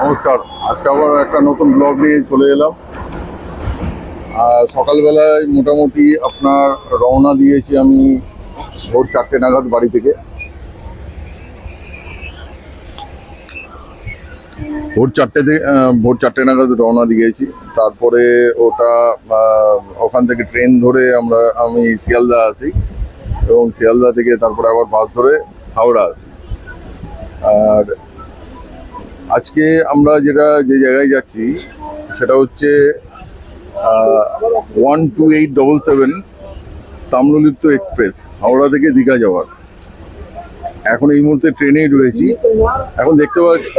নমস্কার। আজকে আবার একটা নতুন ব্লগ নিয়ে চলে এলাম। সকালবেলায় মোটামুটি আপনার রওনা দিয়েছি আমি ভোর 4টে নাগাদ বাড়ি থেকে। ভোর চারটে নাগাদ রওনা দিয়েছি। তারপরে ওখান থেকে ট্রেন ধরে আমি শিয়ালদা আসি এবং শিয়ালদা থেকে তারপরে আবার বাস ধরে হাওড়া আসি। আর আজকে আমরা যে জায়গায় যাচ্ছি সেটা হচ্ছে 12877 তাম্রলিপ্ত এক্সপ্রেস, হাওড়া থেকে দীঘা যাওয়ার। এখন এই মুহূর্তে ট্রেনেই রয়েছি। এখন দেখতে পাচ্ছি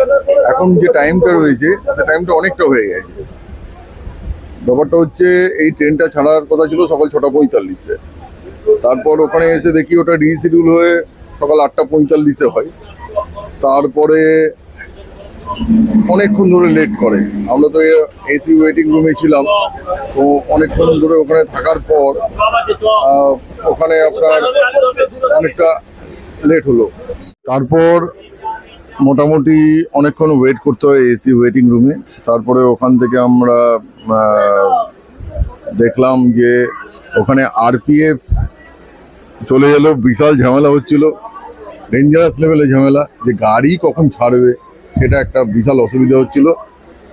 এখন যে টাইমটা রয়েছে সে টাইমটা অনেকটা হয়ে গেছে। ব্যাপারটা হচ্ছে এই ট্রেনটা ছাড়ার কথা ছিল সকাল 6:45-এ। তারপর ওখানে এসে দেখি ওটা রিশিডিউল হয়ে সকাল 8:45-এ হয়। তারপরে অনেকক্ষণ ধরে লেট করে। আমরা তো এসি ওয়েটিং রুমে ছিলাম, তো অনেকক্ষণ ধরে ওখানে থাকার পর ওখানে আপনার অনেকটা লেট হলো। তারপর মোটামুটি অনেকক্ষণ ওয়েট করতে হয় এসি ওয়েটিং রুমে। তারপরে ওখান থেকে আমরা দেখলাম যে ওখানে আরপিএফ চলে এলো। বিশাল ঝামেলা হচ্ছিল, ডেঞ্জারাস লেভেলে ঝামেলা, যে গাড়ি কখন ছাড়বে সেটা একটা বিশাল অসুবিধা হচ্ছিল।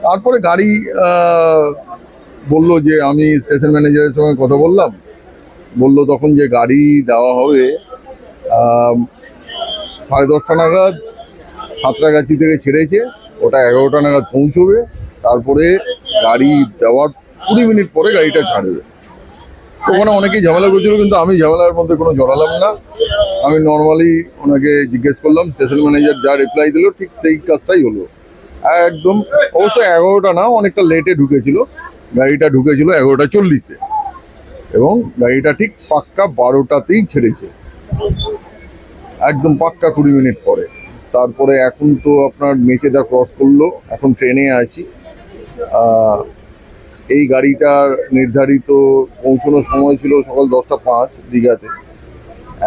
তারপরে গাড়ি বললো যে, আমি স্টেশন ম্যানেজারের সঙ্গে কথা বললো তখন যে গাড়ি দেওয়া হবে 10:30 নাগাদ। সাঁতরাগাছি থেকে ছেড়েছে, ওটা 11টা নাগাদ পৌঁছবে। তারপরে গাড়ি দেওয়ার 20 মিনিট পরে গাড়িটা ছাড়বে। ওখানে অনেকেই ঝামেলা করছিল, কিন্তু আমি ঝামেলার মধ্যে কোনো জড়ালাম না। আমি নর্মালি ওনাকে জিজ্ঞেস করলাম, স্টেশন ম্যানেজার যা রিপ্লাই দিল ঠিক সেই কাজটাই হলো একদম। অবশ্য 11টা না, অনেকটা লেটে ঢুকেছিল গাড়িটা, ঢুকেছিল 11:40-এ এবং গাড়িটা ঠিক পাক্কা 12টাতেই ছেড়েছে, একদম পাক্কা 20 মিনিট পরে। তারপরে এখন তো আপনার মেচেদা ক্রস করলো, এখন ট্রেনে আছি। এই গাড়িটার নির্ধারিত পৌঁছানোর সময় ছিল সকাল 10:05 দীঘাতে।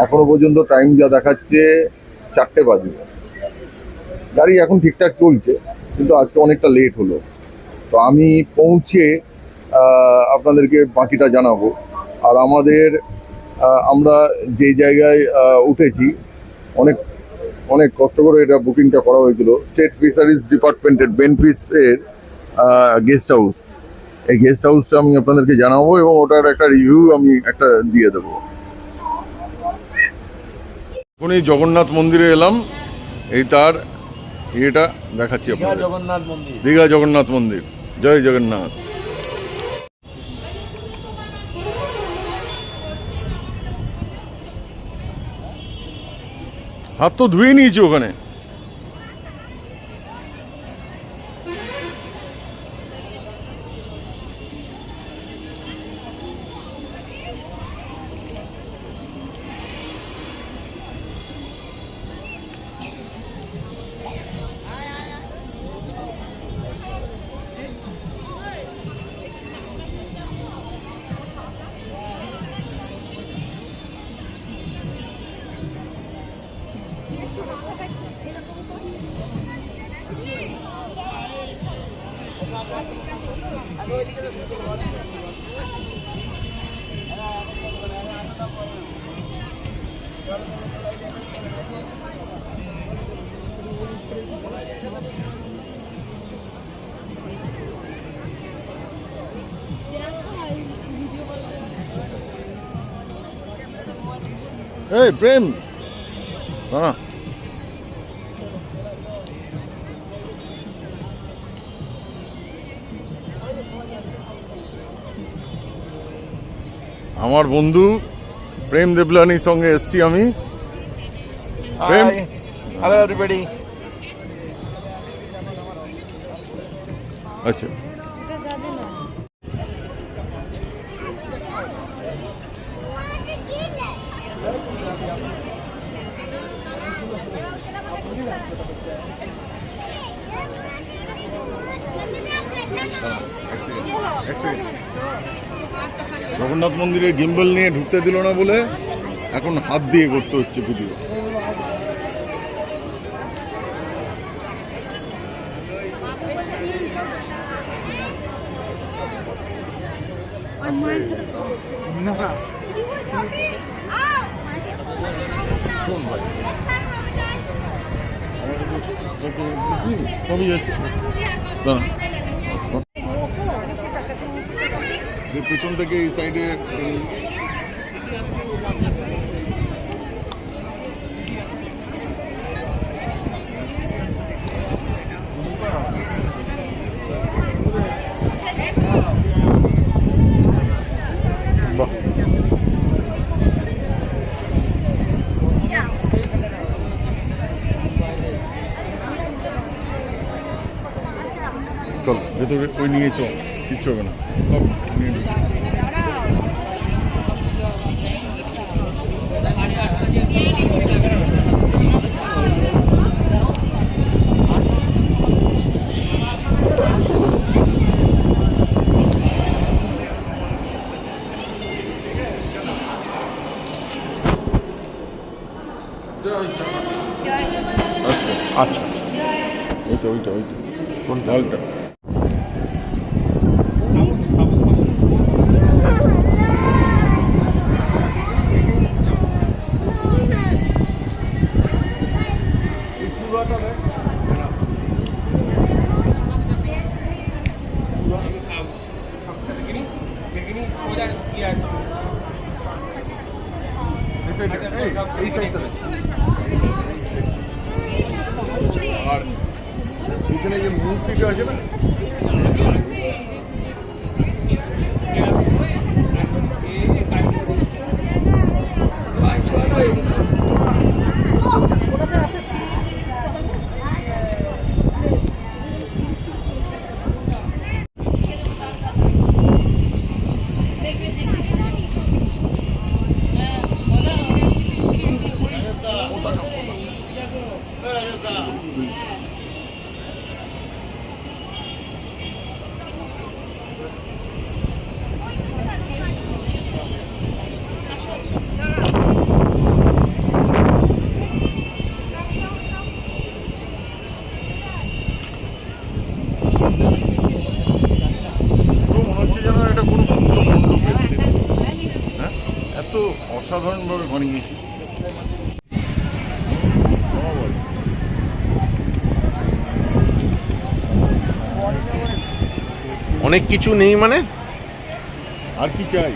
এখনো পর্যন্ত টাইম যা দেখাচ্ছে 4টে বাজে। গাড়ি এখন ঠিকঠাক চলছে, কিন্তু আজকে অনেকটা লেট হলো। তো আমি পৌঁছে আপনাদেরকে বাকিটা জানাবো। আর আমরা যে জায়গায় উঠেছি, অনেক অনেক কষ্ট করে এটা বুকিংটা করা হয়েছিল। স্টেট ফিশারিজ ডিপার্টমেন্টের বেনফিসের গেস্ট হাউস। এই গেস্ট হাউসটা আমি আপনাদেরকে জানাবো এবং ওটার একটা রিভিউ আমি একটা দিয়ে দেবো। এখন এই জগন্নাথ মন্দিরে এলাম, এই তার ইয়েটা দেখাচ্ছি আপনাদের। দীঘা জগন্নাথ মন্দির। জয় জগন্নাথ। হাত তো ধুয়ে নিয়েছি ওখানে। এই প্রেম, হ্যাঁ আমার বন্ধু প্রেম দেবলানির সঙ্গে এসছি আমি। প্রেম, হ্যালো এভরিবডি। আচ্ছা, জগন্নাথ মন্দিরে গিম্বল নিয়ে ঢুকতে দিল না বলে এখন হাত দিয়ে করতে হচ্ছে ভিডিও। সবই আছে পেছন থেকে এই সাইডে চল ভেতরে ওই নিয়ে চল কিচ্ছু হবে না সব নিয়ে নিই। আচ্ছা আচ্ছা ওইটা ওইটা ওইটা কোন লালটা এই সাইডটা আর এখানে যে মূর্তিটা আছে না এত অসাধারণভাবে বানিয়েছি অনেক কিছু নেই মানে আর কি চাই